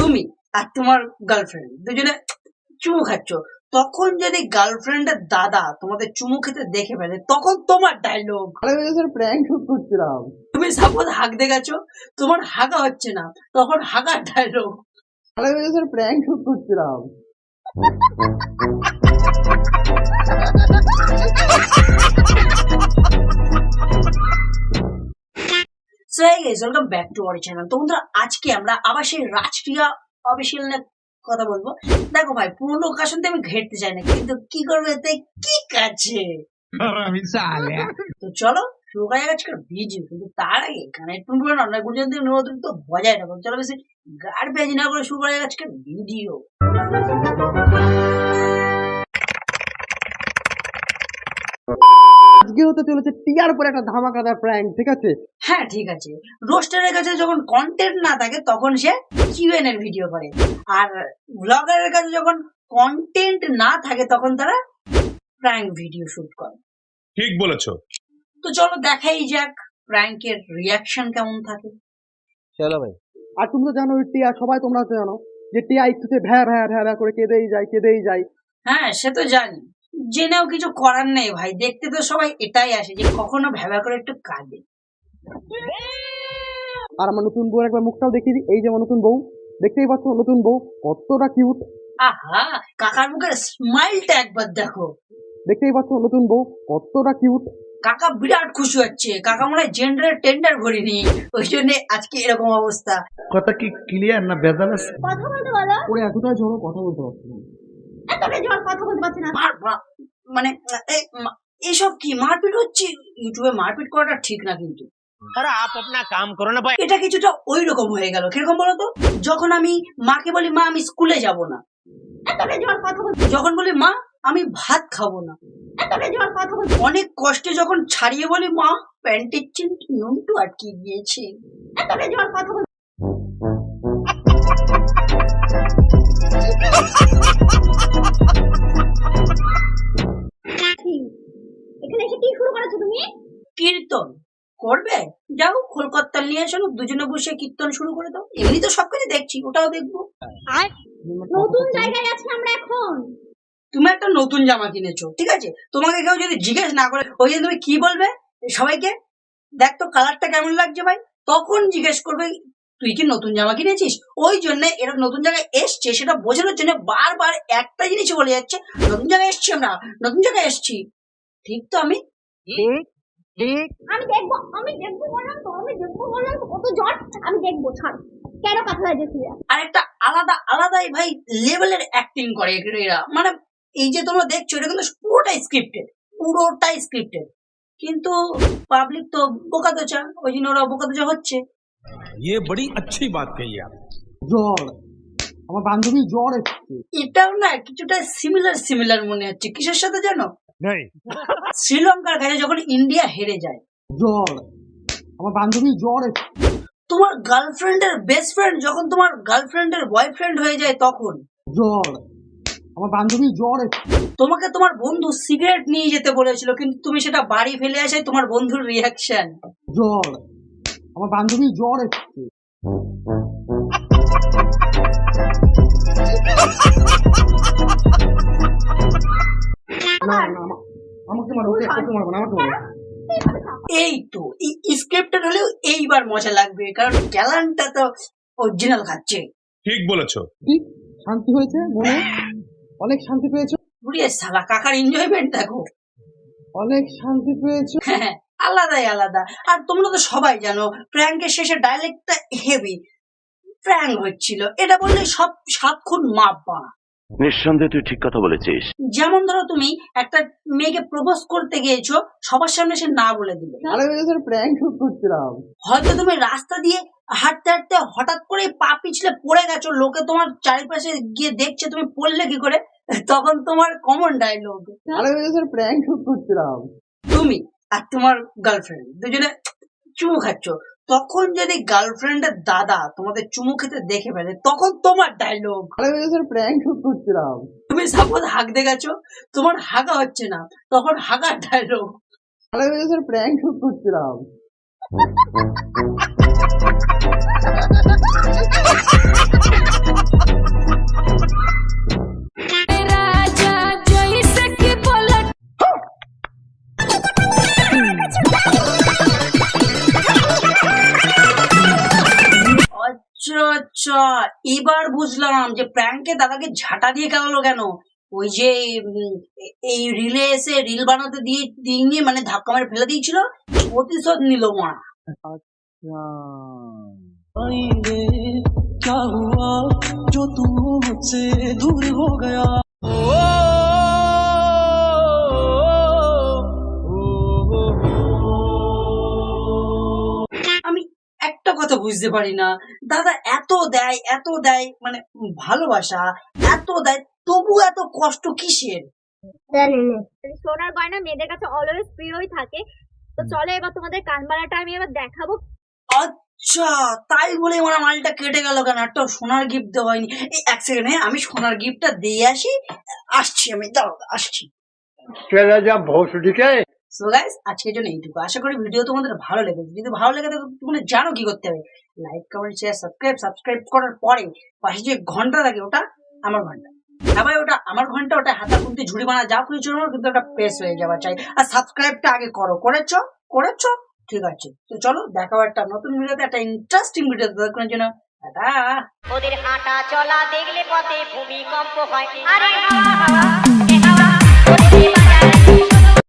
তুমি আর তোমার গার্লফ্রেন্ড দুজনে চুমু খাচ্ছ, তখন যদি গার্লফ্রেন্ডের দাদা তোমাদের চুমু খেতে দেখে ফেলে তখন তোমার ডায়লগ। প্র্যাঙ্ক শুট করছিলাম। তুমি সাপোজ হাঁকতে গেছো, তোমার হাগা হচ্ছে না, তখন হাগার ডায়লগ। প্র্যাঙ্ক শুট করছিলাম। So hey guys, welcome back to our channel। তো বন্ধুরা, আজকে আমরা আবার সেই রাজক্রিয়া অফিসিয়াল নিয়ে কথা বলবো। দেখো ভাই, পুরো লোকেশনতে আমি ঘেরতে চাই না, কিন্তু কি করবে এতে কি কাছে। তো চলো শুরু করা যাক আজকের ভিডিও। কিন্তু তার আগে গানের টুনটুন অনেক গুজন দিয়ে নতুন তো বজায় রাখো। চলো বেশি গার্বেজ না করে শুরু করা যাক আজকের ভিডিও। আজকে হতে চলেছে টিয়ার পরে একটা ধামাকাদার প্র্যাঙ্ক, ঠিক আছে? হ্যাঁ ঠিক আছে। রোস্টারের কাছে যখন কন্টেন্ট না থাকে তখন সে কিউএন এর ভিডিও করে, আর ব্লগারের কাছে যখন কন্টেন্ট না থাকে তখন তারা প্র্যাঙ্ক ভিডিও শুট করে। ঠিক বলেছো। তো চলো দেখাই যাক প্র্যাঙ্কের রিয়াকশন কেমন থাকে। চলো ভাই। আর তুমি তো জানো ওই টিয়া, সবাই তোমরা তো জানো যে টিয়া একটুতে ভ্যা ভ্যা ভ্যা ভ্যা করে কেঁদেই যায়। হ্যাঁ সে তো জানি, জেনেও কিছু করার নেই ভাই। দেখতে তো সবাই এটাই আসে যে কখনো ভেবা করে একটু কাঁদে। আর আমার নতুন বউয়ের একবার মুখটাও দেখিয়ে দিই। এই যে আমার নতুন বউ, দেখতেই পাচ্ছ নতুন বউ কতটা কিউট। আহা, কাকার মুখের স্মাইলটা একবার দেখো। দেখতেই পাচ্ছ নতুন বউ কতটা কিউট। কাকা বিরাট খুশি হচ্ছে। কাকা মনে হয় জেন্ডারের টেন্ডার ভরিনি, ওই জন্য আজকে এরকম অবস্থা। কথা কি ক্লিয়ার না ভেজাল আছে? কথা বলতে বলো। ওরে এতটাই জোরে কথা বলতে পারছি না। এতটা জোর কথা বলতে পারছি না। মানে এসব কি মারপিট হচ্ছে? ইউটিউবে মারপিট করাটা ঠিক না কিন্তু। अरे आप अपना काम करो ना भाई। এটা কিছুটা ওই রকম হয়ে গেল। কিরকম বলতো, যখন আমি মাকে বলি মা আমি স্কুলে যাব না, এতটা জোর কথা বলতে, যখন বলি মা আমি ভাত খাবো না, এতটা জোর কথা বলতে, অনেক কষ্টে যখন ছাড়িয়ে বলি মা প্যান্টের চিন্ট নুনটু আটকে গিয়েছে, এতটা জোর কথা বলতে। এখানে এসে কি শুরু করেছো তুমি? কীর্তন করবে? যাও কলকাতা নিয়ে চলো, দুজনে বসে কীর্তন শুরু করে দাও। এমনি তো সবকিছু দেখছি, ওটাও দেখবো। আর নতুন জায়গায় আছি আমরা এখন। তুমি একটা নতুন জামা কিনেছো, ঠিক আছে? তোমাকে কেউ যদি জিজ্ঞেস না করে ওই যে তুমি কি বলবে সবাইকে, দেখ তো কালারটা কেমন লাগছে ভাই, তখন জিজ্ঞেস করবে তুই কি নতুন জামা কিনেছিস। ওই জন্য এরা নতুন জায়গায় এসছে সেটা বোঝানোর জন্য বারবার একটা জিনিস বলে যাচ্ছে, নতুন জায়গায় এসছি আমরা, নতুন জায়গায় এসছি। ঠিক তো? আমি বললাম তো কত জট। আমি দেখবো, ছাড়। কেন কথা হয়ে যাচ্ছে? আর একটা আলাদাই ভাই লেভেলের অ্যাক্টিং করে এরা। মানে এই যে তোমরা দেখছো এটা কিন্তু পুরোটাই স্ক্রিপ্টেড, কিন্তু পাবলিক তো বোকাদোচা, ওই জন্য ওরা বোকাদোচা হচ্ছে। ये बड़ी अच्छी बात कही आप। জ্বর, আমার বান্ধবী জ্বর এসছে। এটাও না কিছুটা সিমিলার মনে হচ্ছে। কিসের সাথে জানো? শ্রীলঙ্কার কাছে যখন ইন্ডিয়া হেরে যায়। জ্বর, আমার বান্ধবী জ্বর এসছে। তোমার গার্লফ্রেন্ডের বেস্ট ফ্রেন্ড যখন তোমার গার্লফ্রেন্ডের বয়ফ্রেন্ড হয়ে যায় তখন। জ্বর, আমার বান্ধবী জ্বর এসছে। তোমাকে তোমার বন্ধু সিগারেট নিয়ে যেতে বলেছিল, কিন্তু তুমি সেটা বাড়ি ফেলে আসে তোমার বন্ধুর রিয়াকশন। জ্বর, আমার বান্ধবী জ্বর এসছে। না আমাকে মারো, ওকে মারবো না, আমাকে মারো। এই তো স্ক্রিপ্টেড হলেও এইবার মজা লাগবে, কারণ ট্যালেন্টটা তো অরিজিনাল খাচ্ছে। ঠিক বলেছো। ঠিক শান্তি হয়েছে মনে, অনেক শান্তি পেয়েছো। বুড়িয়ে শালা কাকার এনজয়মেন্ট দেখো, অনেক শান্তি পেয়েছো। হ্যাঁ আলাদাই আলাদা। আর তোমরা তো সবাই জানো প্র্যাঙ্কের শেষে ডায়লগটা হেভি। প্র্যাঙ্ক হচ্ছিল এটা বললে সব 7 খুন মাপ পা। নিঃসন্দেহে তুই ঠিক কথা বলেছিস। যেমন ধরো তুমি একটা মেয়েকে প্রপোজ করতে গিয়েছো, সবার সামনে সে না বলে দিল। আরে প্র্যাঙ্ক শুট করছিলাম। হয়তো তুমি রাস্তা দিয়ে হাঁটতে হাঁটতে হঠাৎ করে পা পিছলে পড়ে গেছো, লোকে তোমার চারিপাশে গিয়ে দেখছে তুমি পড়লে কি করে, তখন তোমার কমন ডায়লগ। আরে প্র্যাঙ্ক শুট করছিলাম। তুমি আর তোমার গার্লফ্রেন্ড দুজনে চুমু খাচ্ছ, তখন যদি গার্লফ্রেন্ডের দাদা তোমাদের চুমু খেতে দেখে ফেলে তখন তোমার ডায়লগ। আরে প্র্যাঙ্ক শুট করছিলাম। তুমি সাপোজ হাঁকতে গেছো, তোমার হাগা হচ্ছে না, তখন হাগার ডায়লগ। আরে প্র্যাঙ্ক শুট করছিলাম। আচ্ছা, এবার বুঝলাম যে প্র্যাঙ্কে দাদাকে ঝাঁটা দিয়ে খেলালো কেন। ওই যে এই রিলে এসে রিল বানাতে দিয়ে মানে ধাক্কা মেরে ফেলে দিয়েছিল, প্রতিশোধ নিল মারা। क्या हुआ जो तू मुझसे दूर हो गया আমি একটা কথা বুঝতে পারি না, দাদা এত দেয় মানে ভালোবাসা এত দেয়, তবু এত কষ্ট কিসের? সোনার গয়না মেয়েদের কাছে অলওয়েজ প্রিয়ই থাকে। তো চলো এবার তোমাদের কান বালাটা আমি এবার দেখাবো। আচ্ছা, তাই বলে আমার মালটা কেটে গেল কেন? একটা সোনার গিফট দেওয়া হয়নি। এই এক সেকেন্ড, আমি সোনার গিফটটা দিয়ে আসছি আমি, দাঁড়াও আসছি। চলে যা ভৌসুটিকে। সো গাইস, আজকের জন্য এইটুকু। আশা করি ভিডিও তোমাদের ভালো লেগেছে। যদি ভালো লেগে থাকে তোমরা জানো কি করতে হবে, লাইক কমেন্ট শেয়ার সাবস্ক্রাইব করার পরে পাশে যে ঘন্টা থাকে ওটা আমার ঘন্টা। হ্যাঁ ভাই, ওটা আমার ঘন্টা, ওটা হাতা খুলতে ঝুড়ি বানা যা কিছু কিন্তু ওটা প্রেস হয়ে যাওয়া চাই। আর সাবস্ক্রাইবটা আগে করেছো ঠিক আছে। তো চলো দেখাবো একটা নতুন ভিডিওতে, একটা ইন্টারেস্টিং ভিডিও দেখার জন্য। টাটা। ওদের হাঁটা চলা দেখলে পথে ভূমিকম্প হয়, আরে হাওয়া হাওয়া